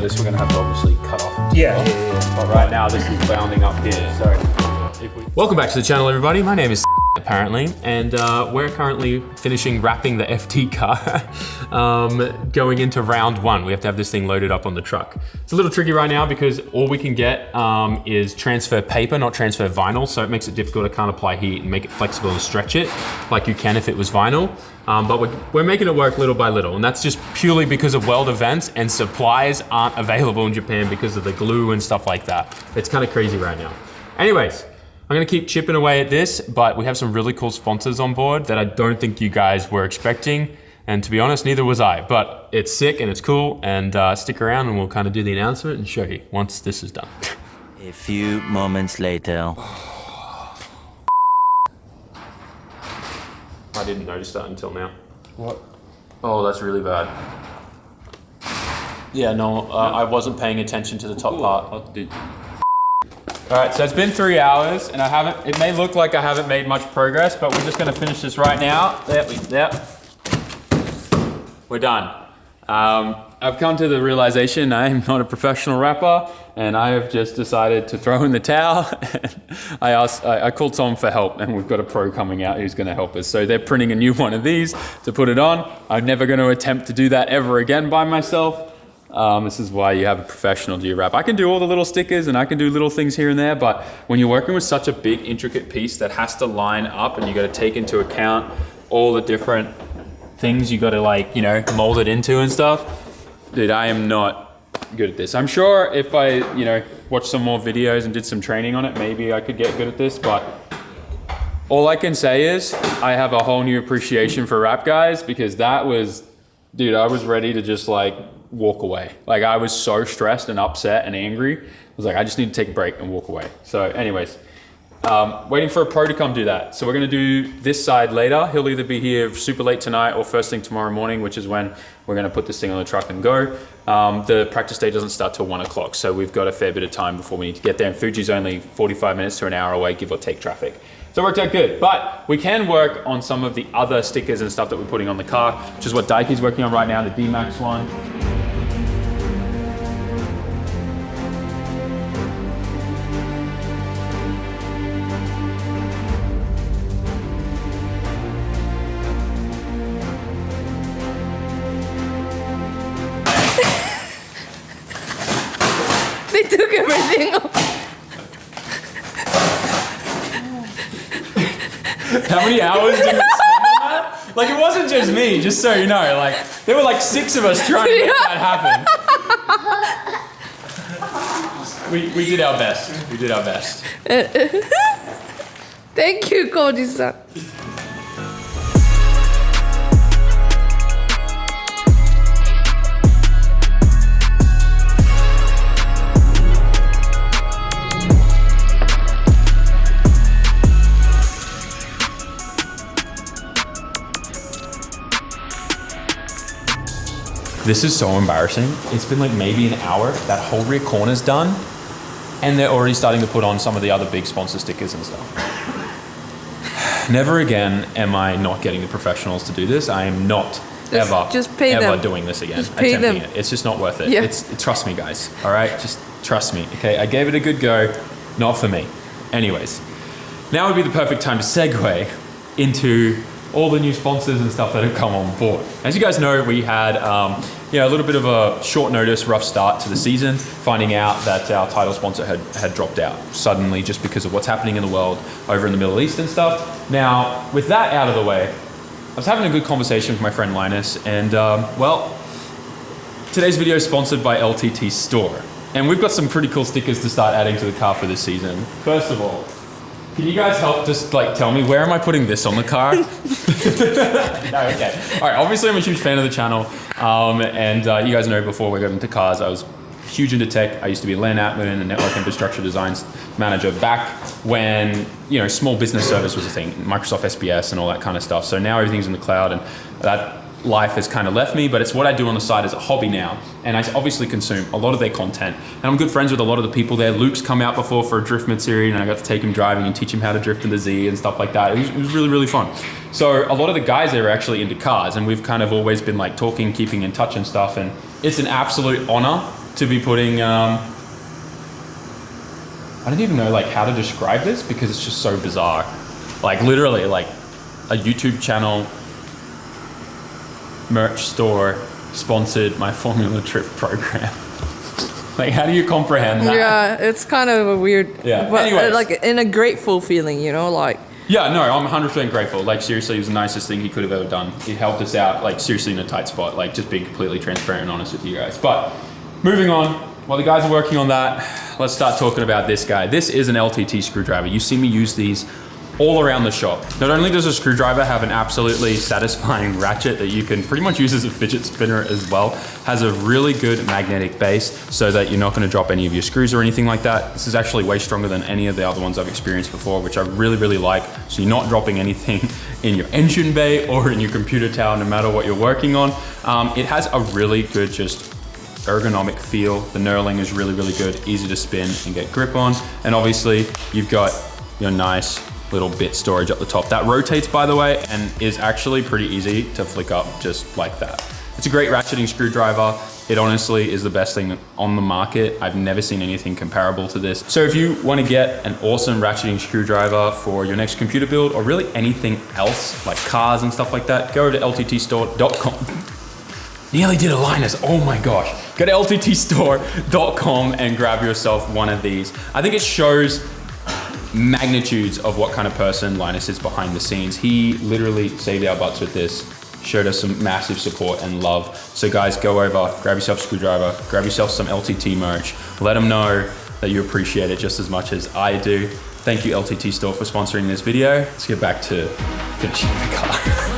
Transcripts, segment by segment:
this we're gonna have to obviously cut off. Yeah. But right now this is bounding up here. So welcome back to the channel, everybody. My name is apparently, and we're currently finishing wrapping the FT car, going into round one. We have to have this thing loaded up on the truck. It's a little tricky right now because all we can get is transfer paper, not transfer vinyl, so it makes it difficult to kind of apply heat and make it flexible and stretch it like you can if it was vinyl. But we're making it work little by little, and that's just purely because of weld events and supplies aren't available in Japan because of the glue and stuff like that. It's kind of crazy right now. Anyways, I'm gonna keep chipping away at this, but we have some really cool sponsors on board that I don't think you guys were expecting. And to be honest, neither was I, but it's sick and it's cool, and stick around and we'll kind of do the announcement and show you once this is done. A few moments later. I didn't notice that until now. What? Oh, that's really bad. Yeah, no, I wasn't paying attention to the top part. All right, so it's been 3 hours and it may look like I haven't made much progress, but we're just gonna finish this right now. We're done. I've come to the realization I am not a professional rapper, and I have just decided to throw in the towel. I called someone for help, and we've got a pro coming out who's gonna help us. So they're printing a new one of these to put it on. I'm never gonna attempt to do that ever again by myself. This is why you have a professional do your wrap. I can do all the little stickers and I can do little things here and there, but when you're working with such a big intricate piece that has to line up and you got to take into account all the different things you got to, like, you know, mold it into and stuff, dude, I am not good at this. I'm sure if I, you know, watched some more videos and did some training on it, maybe I could get good at this, but all I can say is I have a whole new appreciation for wrap guys, because that was, dude, I was ready to just like walk away. Like, I was so stressed and upset and angry. I was like, I just need to take a break and walk away. So anyways, waiting for a pro to come do that. So we're gonna do this side later. He'll either be here super late tonight or first thing tomorrow morning, which is when we're gonna put this thing on the truck and go. The practice day doesn't start till 1 o'clock. So we've got a fair bit of time before we need to get there. And Fuji's only 45 minutes to an hour away, give or take traffic. So it worked out good, but we can work on some of the other stickers and stuff that we're putting on the car, which is what Daiki's working on right now, the D-Max one. They took everything off. How many hours did we spend on that? Like, it wasn't just me, just so you know. Like, there were like 6 of us trying to make that happen. We did our best. We did our best. Thank you, Koji-san. This is so embarrassing. It's been like maybe an hour. That whole rear corner's done, and they're already starting to put on some of the other big sponsor stickers and stuff. Never again am I not getting the professionals to do this. I am not ever doing this again. Attempting it. It's just not worth it. Yeah. Trust me, guys. All right, just trust me. Okay, I gave it a good go. Not for me. Anyways, now would be the perfect time to segue into all the new sponsors and stuff that have come on board. As you guys know, we had a little bit of a short notice, rough start to the season, finding out that our title sponsor had dropped out suddenly just because of what's happening in the world over in the Middle East and stuff. Now, with that out of the way, I was having a good conversation with my friend Linus, and today's video is sponsored by LTT Store. And we've got some pretty cool stickers to start adding to the car for this season. First of all, can you guys help just like tell me, where am I putting this on the car? No, okay. All right, obviously I'm a huge fan of the channel. And you guys know before we got into cars, I was huge into tech. I used to be a LAN admin and network infrastructure designs manager back when, you know, small business service was a thing, Microsoft SBS and all that kind of stuff. So now everything's in the cloud, and that life has kind of left me, but it's what I do on the side as a hobby now. And I obviously consume a lot of their content. And I'm good friends with a lot of the people there. Luke's come out before for a drift series, and I got to take him driving and teach him how to drift in the Z and stuff like that. It was really, really fun. So a lot of the guys there are actually into cars, and we've kind of always been like talking, keeping in touch and stuff. And it's an absolute honor to be putting, I don't even know like how to describe this because it's just so bizarre. Like literally like a YouTube channel merch store sponsored my Formula Trip program. Like, how do you comprehend that? Yeah, it's kind of a weird, Yeah. but Anyways. like in a grateful feeling, you know, like. Yeah, no, I'm 100% grateful. Like, seriously, it was the nicest thing he could have ever done. He helped us out, like, seriously in a tight spot. Like, just being completely transparent and honest with you guys. But moving on, while the guys are working on that, let's start talking about this guy. This is an LTT screwdriver. You see me use these all around the shop. Not only does a screwdriver have an absolutely satisfying ratchet that you can pretty much use as a fidget spinner as well, has a really good magnetic base so that you're not gonna drop any of your screws or anything like that. This is actually way stronger than any of the other ones I've experienced before, which I really, really like. So you're not dropping anything in your engine bay or in your computer tower, no matter what you're working on. It has a really good just ergonomic feel. The knurling is really, really good, easy to spin and get grip on. And obviously you've got your nice little bit storage up the top. That rotates, by the way, and is actually pretty easy to flick up just like that. It's a great ratcheting screwdriver. It honestly is the best thing on the market. I've never seen anything comparable to this. So if you want to get an awesome ratcheting screwdriver for your next computer build or really anything else like cars and stuff like that, go over to lttstore.com. Nearly did a Linus, oh my gosh. Go to lttstore.com and grab yourself one of these. I think it shows magnitudes of what kind of person Linus is behind the scenes. He literally saved our butts with this, showed us some massive support and love. So guys, go over, grab yourself a screwdriver, grab yourself some LTT merch, let them know that you appreciate it just as much as I do. Thank you LTT Store for sponsoring this video. Let's get back to finishing the car.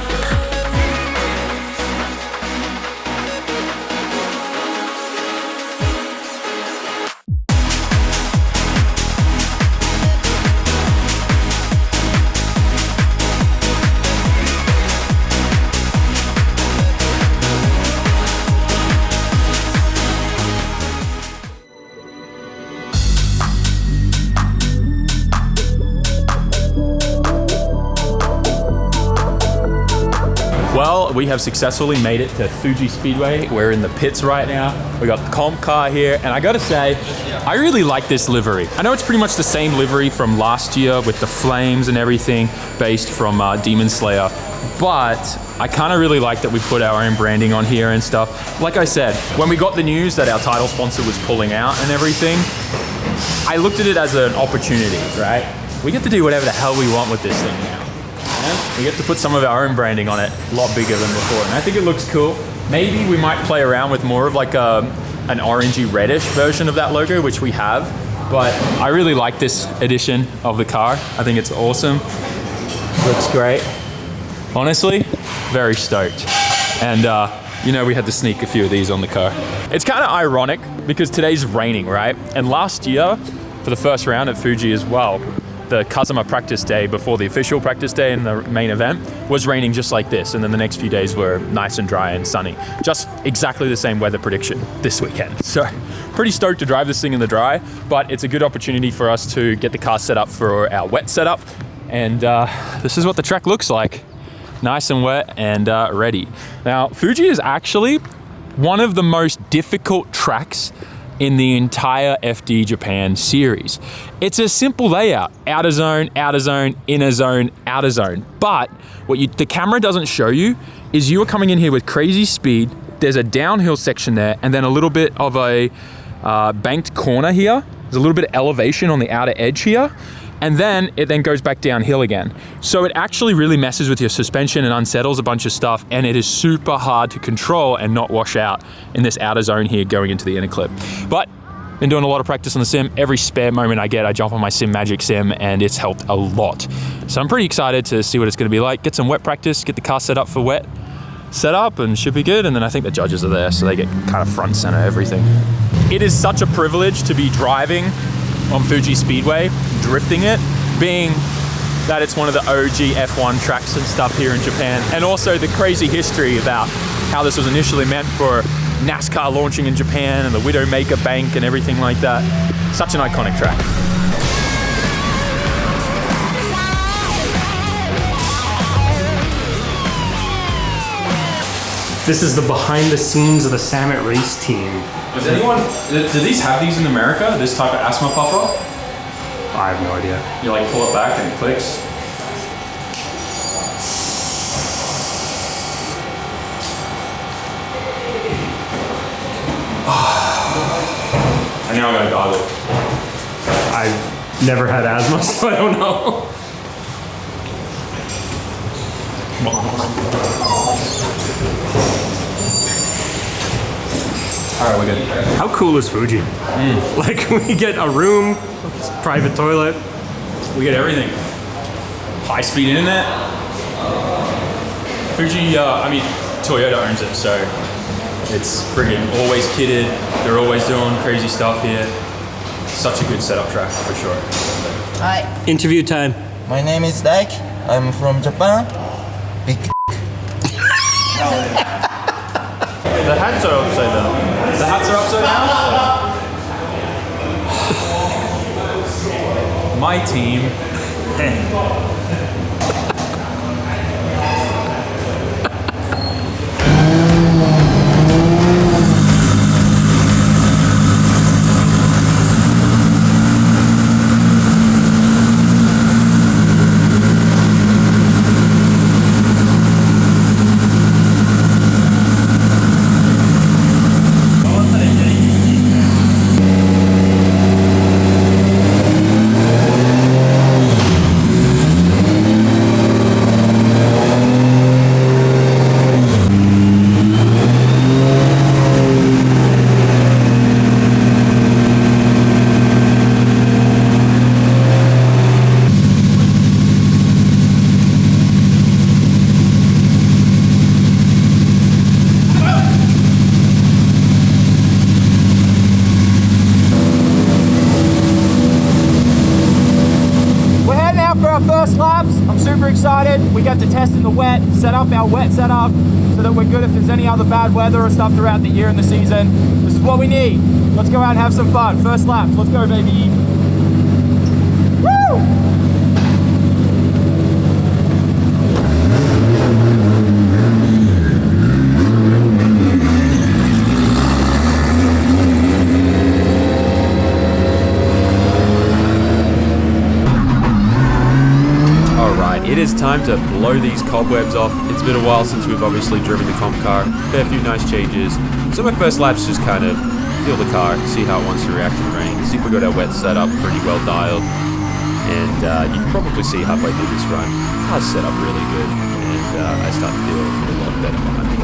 Well, we have successfully made it to Fuji Speedway. We're in the pits right now. We got the comp car here, and I gotta say, I really like this livery. I know it's pretty much the same livery from last year with the flames and everything based from Demon Slayer, but I kind of really like that we put our own branding on here and stuff. Like I said, when we got the news that our title sponsor was pulling out and everything, I looked at it as an opportunity, right? We get to do whatever the hell we want with this thing now. We get to put some of our own branding on it, a lot bigger than before, and I think it looks cool. Maybe we might play around with more of like an orangey reddish version of that logo, which we have, but I really like this edition of the car. I think it's awesome. Looks great. Honestly, very stoked. And you know, we had to sneak a few of these on the car. It's kind of ironic because today's raining, right? And last year, for the first round at Fuji as well, the Kazama practice day before the official practice day and the main event was raining just like this, and then the next few days were nice and dry and sunny. Just exactly the same weather prediction this weekend. So pretty stoked to drive this thing in the dry, but it's a good opportunity for us to get the car set up for our wet setup. And this is what the track looks like. Nice and wet and ready. Now, Fuji is actually one of the most difficult tracks in the entire FD Japan series. It's a simple layout: outer zone, inner zone, outer zone. But what the camera doesn't show you is you are coming in here with crazy speed. There's a downhill section there, and then a little bit of a banked corner here. There's a little bit of elevation on the outer edge here. And then it then goes back downhill again. So it actually really messes with your suspension and unsettles a bunch of stuff, and it is super hard to control and not wash out in this outer zone here going into the inner clip. But been doing a lot of practice on the sim. Every spare moment I get, I jump on my Sim Magic sim, and it's helped a lot. So I'm pretty excited to see what it's gonna be like. Get some wet practice, get the car set up for wet setup, and should be good. And then I think the judges are there, so they get kind of front center everything. It is such a privilege to be driving on Fuji Speedway, drifting it, being that it's one of the OG F1 tracks and stuff here in Japan, and also the crazy history about how this was initially meant for NASCAR launching in Japan and the Widowmaker Bank and everything like that. Such an iconic track. This is the behind the scenes of the SAMMIT race team. Does anyone, do these have these in America? This type of asthma puffer? I have no idea. You like pull it back and it clicks? I know I'm gonna goggle. I've never had asthma, so I don't know. All right, we're good. How cool is Fuji? Like, we get a room, private toilet. We get everything. High-speed internet. Fuji, I mean, Toyota owns it, so it's friggin' always kitted. They're always doing crazy stuff here. Such a good setup track for sure. Hi, Interview time. my name is Daik. I'm from Japan. Big. The hats are upside down. The hats are upside down? My team. First laps. I'm super excited. We get to test in the wet, set up our wet setup so that we're good if there's any other bad weather or stuff throughout the year and the season. This is what we need. Let's go out and have some fun. First laps. Let's go, baby. Woo! It is time to blow these cobwebs off. It's been a while since we've obviously driven the comp car. Fair few nice changes. So my first lap's just kind of feel the car, see how it wants to react in rain, see if we got our wet setup pretty well dialed. And you can probably see halfway through this run, the car's set up really good, and I start to feel a lot better behind it.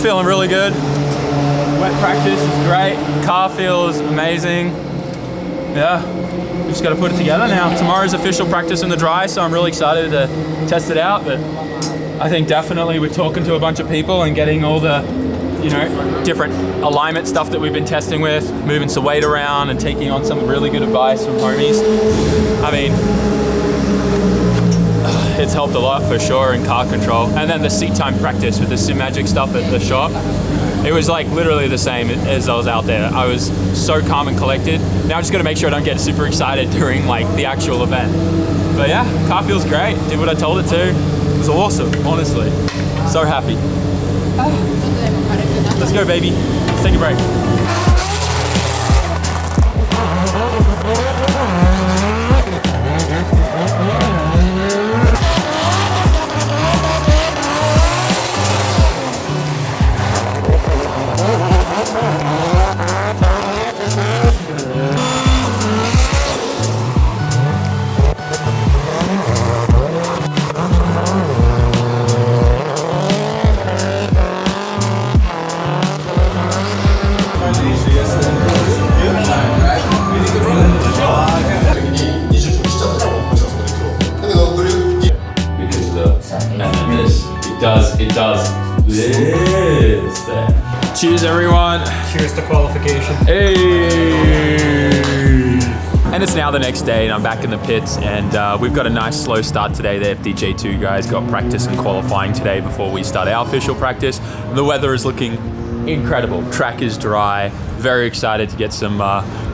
feeling really good. Wet practice is great. Car feels amazing. Yeah, we just got to put it together now. Tomorrow's official practice in the dry, so I'm really excited to test it out. But I think definitely we're talking to a bunch of people and getting all the, you know, different alignment stuff that we've been testing with, moving some weight around and taking on some really good advice from homies. I mean, it's helped a lot for sure in car control. And then the seat time practice with the SimMagic stuff at the shop, it was like literally the same as I was out there. I was so calm and collected. Now I'm just gonna make sure I don't get super excited during like the actual event. But yeah, car feels great. Did what I told it to. It was awesome, honestly. So happy. Let's go, baby. Let's take a break. It does this there. Cheers, everyone. Cheers to qualification. Hey! And it's now the next day and I'm back in the pits and we've got a nice slow start today. The FDJ2 guys got practice and qualifying today before we start our official practice. The weather is looking incredible. Track is dry. Very excited to get some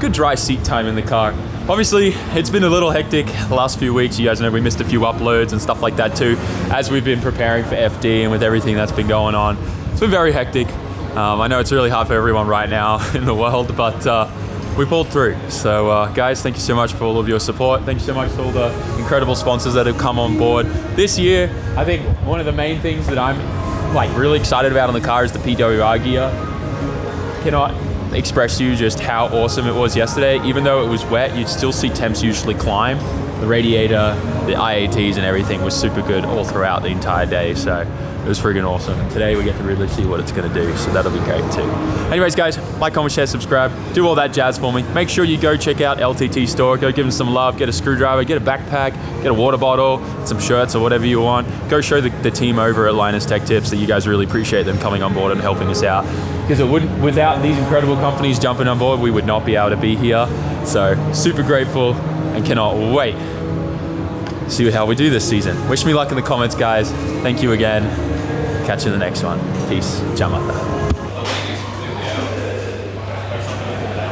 good dry seat time in the car. Obviously, it's been a little hectic the last few weeks. You guys know we missed a few uploads and stuff like that too, as we've been preparing for FD and with everything that's been going on. It's been very hectic. I know it's really hard for everyone right now in the world, but we pulled through. So guys, thank you so much for all of your support. Thank you so much to all the incredible sponsors that have come on board. This year, I think one of the main things that I'm like really excited about on the car is the PWR gear. Cannot express to you just how awesome it was yesterday. Even though it was wet, you'd still see temps usually climb. The radiator, the IATs and everything was super good all throughout the entire day. So it was freaking awesome. And today we get to really see what it's gonna do. So that'll be great too. Anyways guys, like, comment, share, subscribe, do all that jazz for me. Make sure you go check out LTT store, go give them some love, get a screwdriver, get a backpack, get a water bottle, some shirts or whatever you want. Go show the team over at Linus Tech Tips that you guys really appreciate them coming on board and helping us out. Because it wouldn't, without these incredible companies jumping on board, we would not be able to be here. So super grateful and cannot wait to see how we do this season. Wish me luck in the comments, guys. Thank you again. Catch you in the next one. Peace. Jamata.